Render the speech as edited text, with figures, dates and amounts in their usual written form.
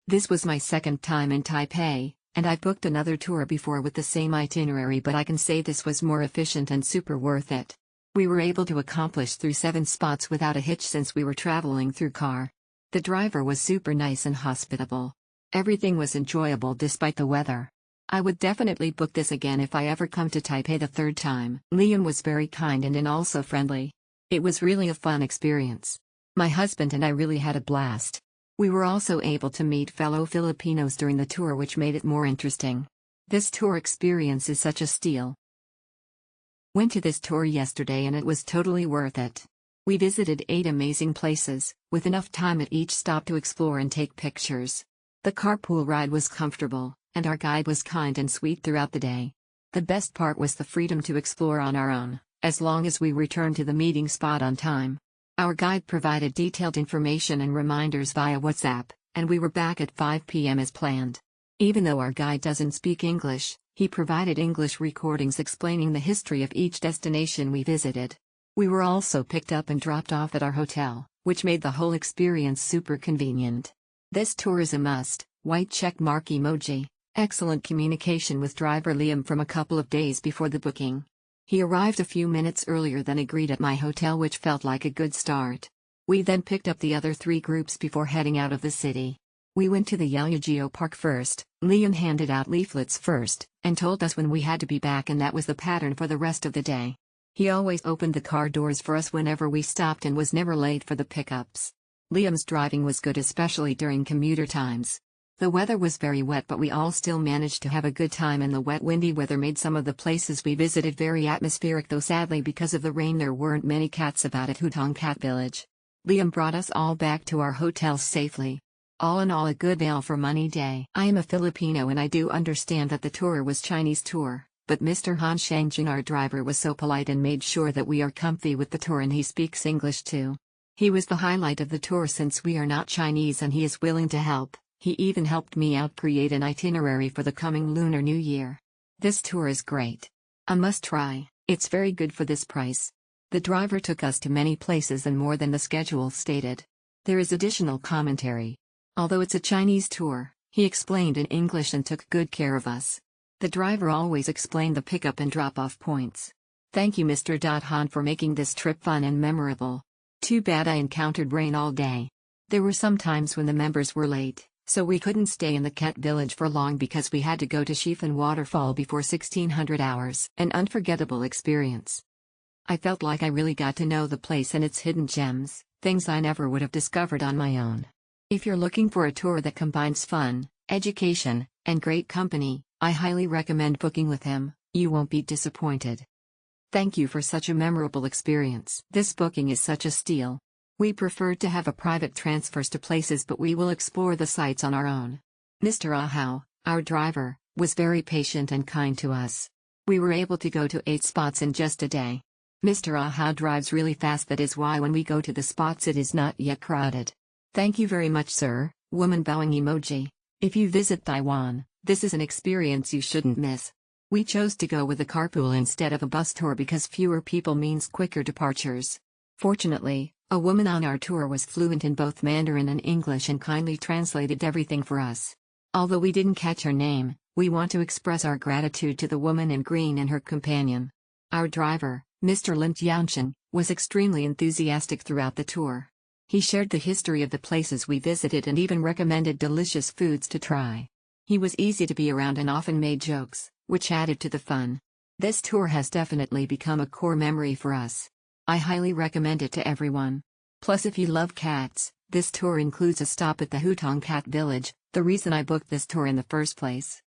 This was my second time in Taipei, and I booked another tour before with the same itinerary, but I can say this was more efficient and super worth it. We were able to accomplish through 7 spots without a hitch since we were traveling through car. The driver was super nice and hospitable. Everything was enjoyable despite the weather. I would definitely book this again if I ever come to Taipei the third time. Liam was very kind and also friendly. It was really a fun experience. My husband and I really had a blast. We were also able to meet fellow Filipinos during the tour, which made it more interesting. This tour experience is such a steal. Went to this tour yesterday and it was totally worth it. We visited 8 amazing places, with enough time at each stop to explore and take pictures. The carpool ride was comfortable, and our guide was kind and sweet throughout the day. The best part was the freedom to explore on our own, as long as we returned to the meeting spot on time. Our guide provided detailed information and reminders via WhatsApp, and we were back at 5 p.m. as planned. Even though our guide doesn't speak English, he provided English recordings explaining the history of each destination we visited. We were also picked up and dropped off at our hotel, which made the whole experience super convenient. This tour is a must. White check mark emoji. Excellent communication with driver Liam from a couple of days before the booking. He arrived a few minutes earlier than agreed at my hotel, which felt like a good start. We then picked up the other 3 groups before heading out of the city. We went to the Yeliou Geopark first. Liam handed out leaflets first, and told us when we had to be back, and that was the pattern for the rest of the day. He always opened the car doors for us whenever we stopped and was never late for the pickups. Liam's driving was good, especially during commuter times. The weather was very wet, but we all still managed to have a good time, and the wet windy weather made some of the places we visited very atmospheric, though sadly because of the rain there weren't many cats about at Hutong Cat Village. Liam brought us all back to our hotels safely. All in all, a good value for money day. I am a Filipino and I do understand that the tour was Chinese tour, but Mr. Han Shangjing, our driver, was so polite and made sure that we are comfy with the tour, and he speaks English too. He was the highlight of the tour since we are not Chinese and he is willing to help. He even helped me out create an itinerary for the coming Lunar New Year. This tour is great. A must try. It's very good for this price. The driver took us to many places and more than the schedule stated. There is additional commentary. Although it's a Chinese tour, he explained in English and took good care of us. The driver always explained the pickup and drop-off points. Thank you, Mr. Han, for making this trip fun and memorable. Too bad I encountered rain all day. There were some times when the members were late, so we couldn't stay in the cat village for long because we had to go to Shihfen waterfall before 1600 hours. An unforgettable experience. I felt like I really got to know the place and its hidden gems, things I never would have discovered on my own. If you're looking for a tour that combines fun, education, and great company, I highly recommend booking with him. You won't be disappointed. Thank you for such a memorable experience. This booking is such a steal. We preferred to have a private transfers to places, but we will explore the sites on our own. Mr. Ahau, our driver, was very patient and kind to us. We were able to go to 8 spots in just a day. Mr. Ahau drives really fast, that is why when we go to the spots it is not yet crowded. Thank you very much, sir. Woman bowing emoji. If you visit Taiwan, this is an experience you shouldn't miss. We chose to go with a carpool instead of a bus tour because fewer people means quicker departures. Fortunately, a woman on our tour was fluent in both Mandarin and English and kindly translated everything for us. Although we didn't catch her name, we want to express our gratitude to the woman in green and her companion. Our driver, Mr. Lin Jianshan, was extremely enthusiastic throughout the tour. He shared the history of the places we visited and even recommended delicious foods to try. He was easy to be around and often made jokes, which added to the fun. This tour has definitely become a core memory for us. I highly recommend it to everyone. Plus, if you love cats, this tour includes a stop at the Hutong Cat Village, the reason I booked this tour in the first place.